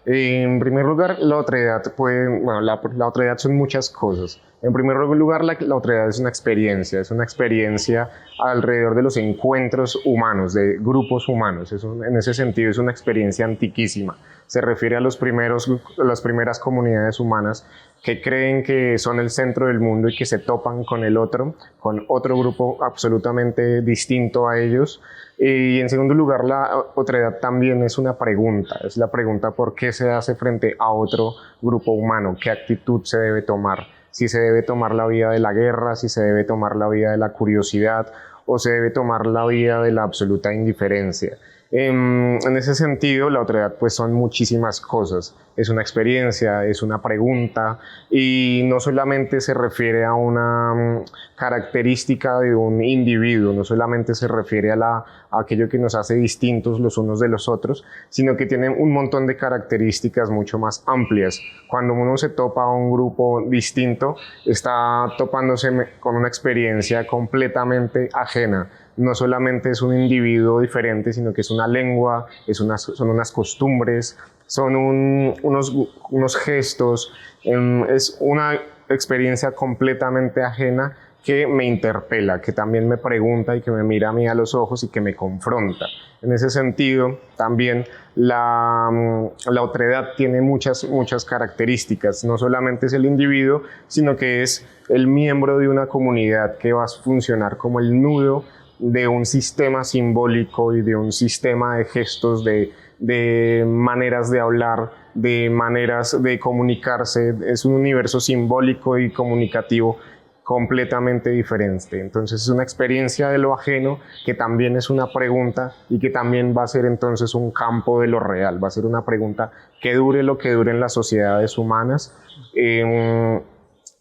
En primer lugar, la otredad bueno, la otredad son muchas cosas. En primer lugar, la otredad es una experiencia alrededor de los encuentros humanos, de grupos humanos. En ese sentido es una experiencia antiquísima. Se refiere a las primeras comunidades humanas que creen que son el centro del mundo y que se topan con otro grupo absolutamente distinto a ellos. Y en segundo lugar, la otredad también es una pregunta, es la pregunta por qué se hace frente a otro grupo humano, qué actitud se debe tomar, si se debe tomar la vía de la guerra, si se debe tomar la vía de la curiosidad o se debe tomar la vía de la absoluta indiferencia. En ese sentido, la otredad pues son muchísimas cosas. Es una experiencia, es una pregunta y no solamente se refiere a una característica de un individuo, no solamente se refiere a aquello que nos hace distintos los unos de los otros, sino que tiene un montón de características mucho más amplias. Cuando uno se topa a un grupo distinto, está topándose con una experiencia completamente ajena. No solamente es un individuo diferente, sino que es una lengua, son unas costumbres, son unos gestos, es una experiencia completamente ajena que me interpela, que también me pregunta y que me mira a mí a los ojos y que me confronta. En ese sentido, también la otredad tiene muchas características. No solamente es el individuo, sino que es el miembro de una comunidad que va a funcionar como el nudo de un sistema simbólico y de un sistema de gestos, de maneras de hablar, de maneras de comunicarse. Es un universo simbólico y comunicativo completamente diferente. Entonces es una experiencia de lo ajeno que también es una pregunta y que también va a ser entonces un campo de lo real, va a ser una pregunta que dure lo que dure en las sociedades humanas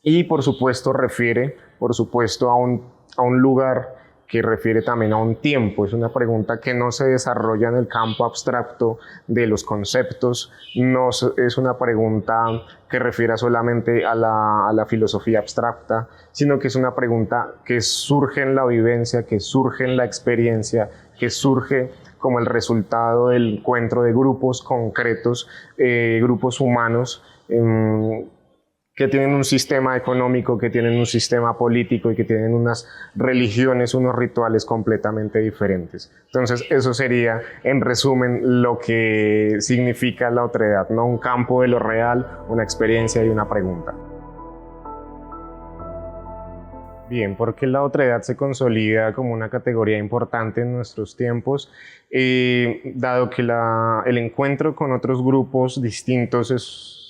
y por supuesto refiere a un lugar que refiere también a un tiempo. Es una pregunta que no se desarrolla en el campo abstracto de los conceptos, no es una pregunta que refiere solamente a la filosofía abstracta, sino que es una pregunta que surge en la vivencia, que surge en la experiencia, que surge como el resultado del encuentro de grupos concretos, grupos humanos, que tienen un sistema económico, que tienen un sistema político y que tienen unas religiones, unos rituales completamente diferentes. Entonces, eso sería, en resumen, lo que significa la otredad, ¿no? Un campo de lo real, una experiencia y una pregunta. Bien, porque la otredad se consolida como una categoría importante en nuestros tiempos, dado que el encuentro con otros grupos distintos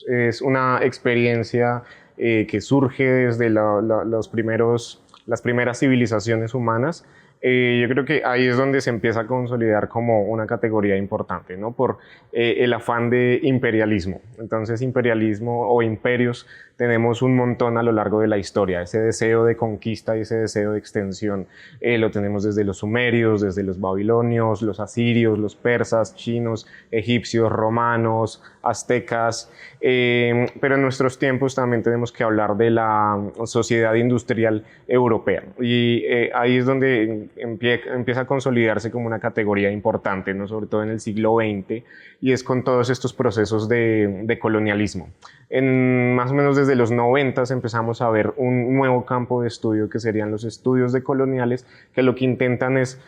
es una experiencia que surge desde las primeras civilizaciones humanas. Yo creo que ahí es donde se empieza a consolidar como una categoría importante, ¿no? Por el afán de imperialismo. Entonces, imperialismo o imperios tenemos un montón a lo largo de la historia. Ese deseo de conquista y ese deseo de extensión lo tenemos desde los sumerios, desde los babilonios, los asirios, los persas, chinos, egipcios, romanos, aztecas. Pero en nuestros tiempos también tenemos que hablar de la sociedad industrial europea. Y ahí es donde empieza a consolidarse como una categoría importante, ¿no? Sobre todo en el siglo XX, y es con todos estos procesos de colonialismo. Más o menos desde los 90 empezamos a ver un nuevo campo de estudio que serían los estudios decoloniales, que lo que intentan es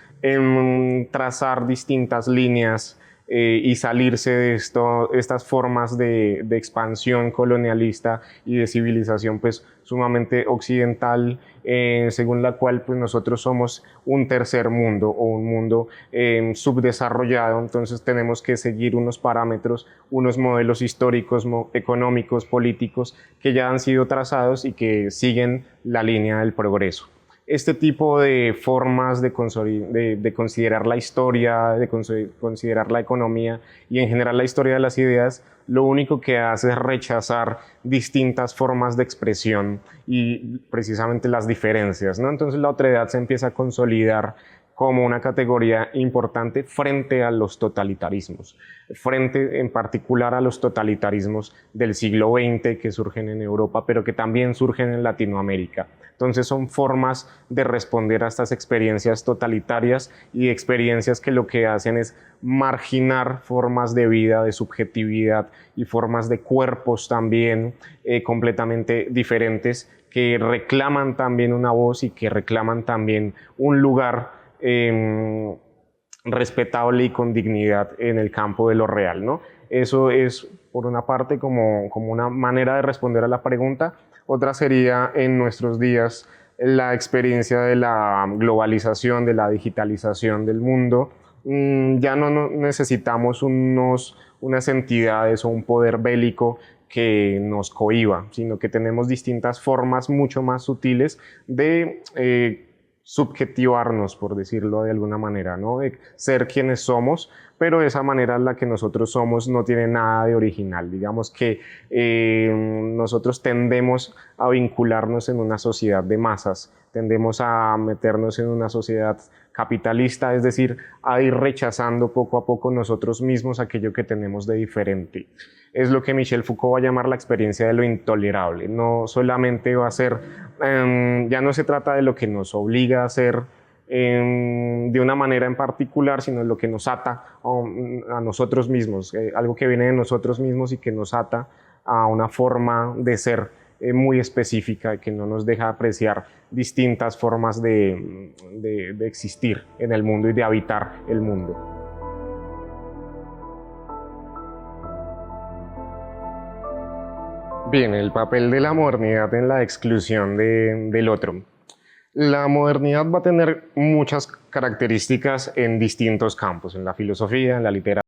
trazar distintas líneas y salirse de estas formas de expansión colonialista y de civilización pues sumamente occidental, según la cual pues nosotros somos un tercer mundo o un mundo subdesarrollado. Entonces tenemos que seguir unos parámetros, unos modelos históricos, económicos, políticos que ya han sido trazados y que siguen la línea del progreso. Este tipo de formas de considerar la historia, de considerar la economía y en general la historia de las ideas, lo único que hace es rechazar distintas formas de expresión y precisamente las diferencias, ¿no? Entonces la otredad se empieza a consolidar como una categoría importante frente a los totalitarismos, frente en particular a los totalitarismos del siglo XX que surgen en Europa, pero que también surgen en Latinoamérica. Entonces son formas de responder a estas experiencias totalitarias y experiencias que lo que hacen es marginar formas de vida, de subjetividad y formas de cuerpos también completamente diferentes que reclaman también una voz y que reclaman también un lugar respetable y con dignidad en el campo de lo real, ¿no? Eso es, por una parte, como una manera de responder a la pregunta. Otra sería, en nuestros días, la experiencia de la globalización, de la digitalización del mundo. Ya no necesitamos unas entidades o un poder bélico que nos cohíba, sino que tenemos distintas formas mucho más sutiles de subjetivarnos, por decirlo de alguna manera, ¿no? De ser quienes somos, pero esa manera en la que nosotros somos no tiene nada de original. Digamos que nosotros tendemos a vincularnos en una sociedad de masas, tendemos a meternos en una sociedad capitalista, es decir, a ir rechazando poco a poco nosotros mismos aquello que tenemos de diferente. Es lo que Michel Foucault va a llamar la experiencia de lo intolerable. No solamente va a ser, ya no se trata de lo que nos obliga a hacer de una manera en particular, sino lo que nos ata a nosotros mismos, algo que viene de nosotros mismos y que nos ata a una forma de ser muy específica que no nos deja apreciar distintas formas de existir en el mundo y de habitar el mundo. Bien, el papel de la modernidad en la exclusión del otro. La modernidad va a tener muchas características en distintos campos, en la filosofía, en la literatura,